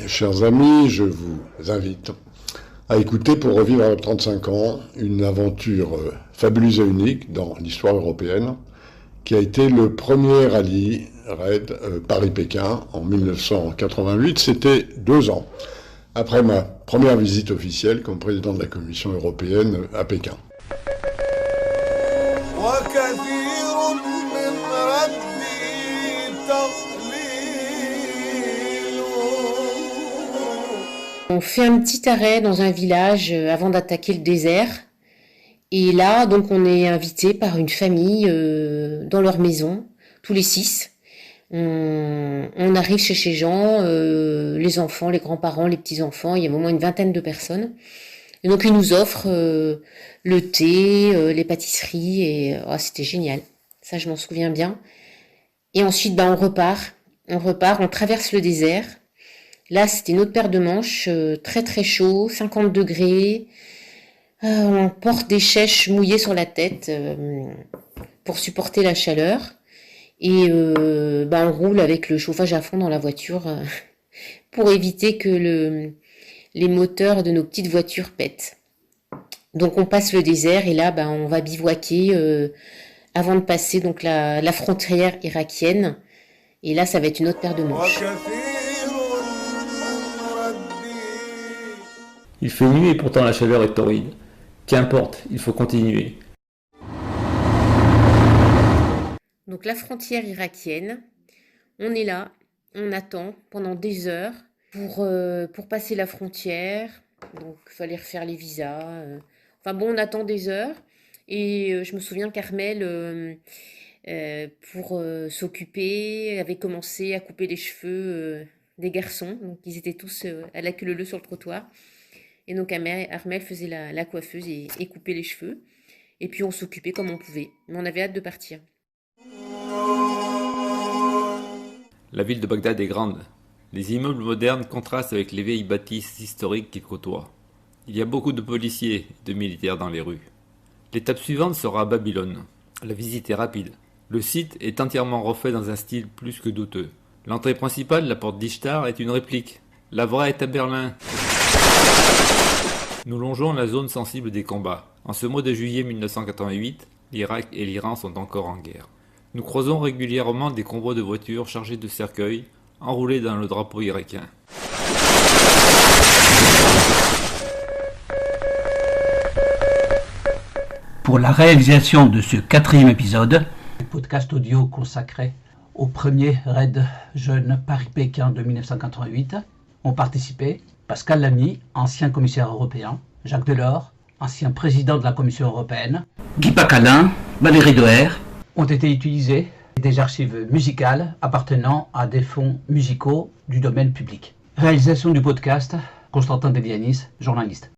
Chers amis, je vous invite à écouter pour revivre à 35 ans une aventure fabuleuse et unique dans l'histoire européenne qui a été le premier rallye raid Paris-Pékin en 1988. C'était 2 ans après ma première visite officielle comme président de la Commission européenne à Pékin. On fait un petit arrêt dans un village avant d'attaquer le désert. Et là, donc, on est invité par une famille dans leur maison, tous les 6. On arrive chez ces gens, les enfants, les grands-parents, les petits-enfants, il y a au moins une vingtaine de personnes. Et donc, ils nous offrent le thé, les pâtisseries, et c'était génial. Ça, je m'en souviens bien. Et ensuite, on repart, on traverse le désert. Là, c'était une autre paire de manches, très très chaud, 50 degrés. On porte des chèches mouillées sur la tête pour supporter la chaleur. Et on roule avec le chauffage à fond dans la voiture pour éviter que les moteurs de nos petites voitures pètent. Donc on passe le désert et là, on va bivouaquer avant de passer donc la frontière irakienne. Et là, ça va être une autre paire de manches. Il fait nuit et pourtant la chaleur est torride. Qu'importe, il faut continuer. Donc la frontière irakienne, on est là, on attend pendant des heures pour passer la frontière. Donc il fallait refaire les visas. On attend des heures. Et je me souviens qu'Armel, pour s'occuper, avait commencé à couper les cheveux des garçons. Donc ils étaient tous à la queue leu sur le trottoir. Et donc Armel faisait la coiffeuse et coupait les cheveux. Et puis on s'occupait comme on pouvait. Mais on avait hâte de partir. La ville de Bagdad est grande. Les immeubles modernes contrastent avec les vieilles bâtisses historiques qui côtoient. Il y a beaucoup de policiers et de militaires dans les rues. L'étape suivante sera Babylone. La visite est rapide. Le site est entièrement refait dans un style plus que douteux. L'entrée principale, la porte d'Ishtar, est une réplique. La vraie est à Berlin. Nous longeons la zone sensible des combats. En ce mois de juillet 1988, l'Irak et l'Iran sont encore en guerre. Nous croisons régulièrement des convois de voitures chargés de cercueils, enroulés dans le drapeau irakien. Pour la réalisation de ce 4e épisode, un podcast audio consacré au premier raid jeune Paris-Pékin de 1988, ont participé Pascal Lamy, ancien commissaire européen, Jacques Delors, ancien président de la Commission européenne, Guy Pacalin, Valérie Doher. Ont été utilisées des archives musicales appartenant à des fonds musicaux du domaine public. Réalisation du podcast, Constantin Delianis, journaliste.